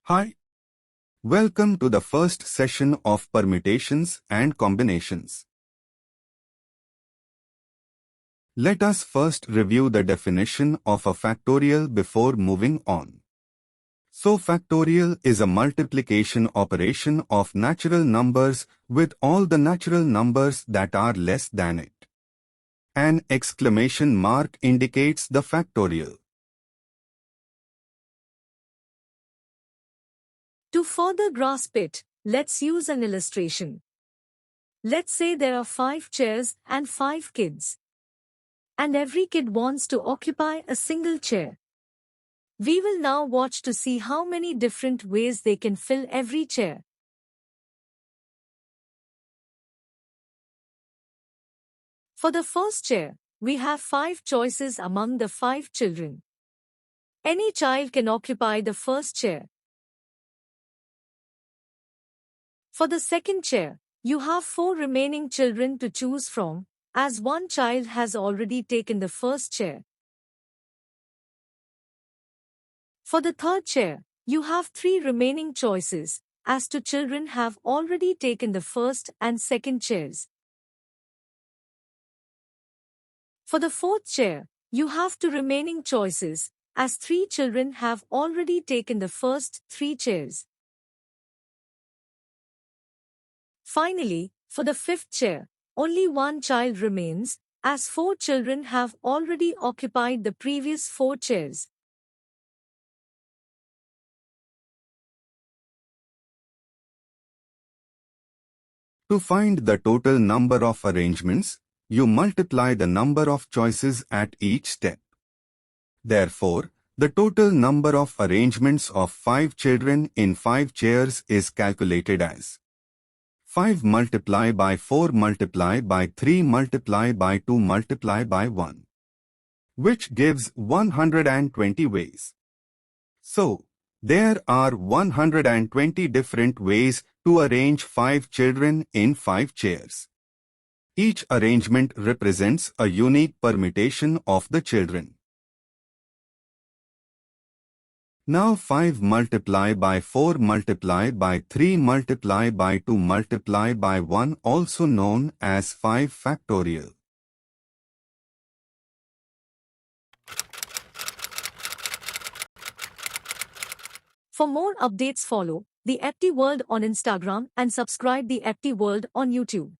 Hi, welcome to the first session of permutations and combinations. Let us first review the definition of a factorial before moving on. So factorial is a multiplication operation of natural numbers with all the natural numbers that are less than it. An exclamation mark indicates the factorial. To further grasp it, let's use an illustration. Let's say there are 5 chairs and 5 kids. And every kid wants to occupy a single chair. We will now watch to see how many different ways they can fill every chair. For the first chair, we have 5 choices among the 5 children. Any child can occupy the first chair. For the second chair, you have 4 remaining children to choose from, as one child has already taken the first chair. For the third chair, you have 3 remaining choices, as 2 children have already taken the first and second chairs. For the fourth chair, you have 2 remaining choices, as 3 children have already taken the first 3 chairs. Finally, for the fifth chair, only one child remains, as 4 children have already occupied the previous 4 chairs. To find the total number of arrangements, you multiply the number of choices at each step. Therefore, the total number of arrangements of 5 children in 5 chairs is calculated as 5 multiplied by 4 multiplied by 3 multiplied by 2 multiplied by 1, which gives 120 ways. So, there are 120 different ways to arrange 5 children in 5 chairs. Each arrangement represents a unique permutation of the children. Now 5 multiplied by 4 multiplied by 3 multiplied by 2 multiplied by 1, also known as 5 factorial. For more updates, follow the EPT World on Instagram and subscribe the EPT World on YouTube.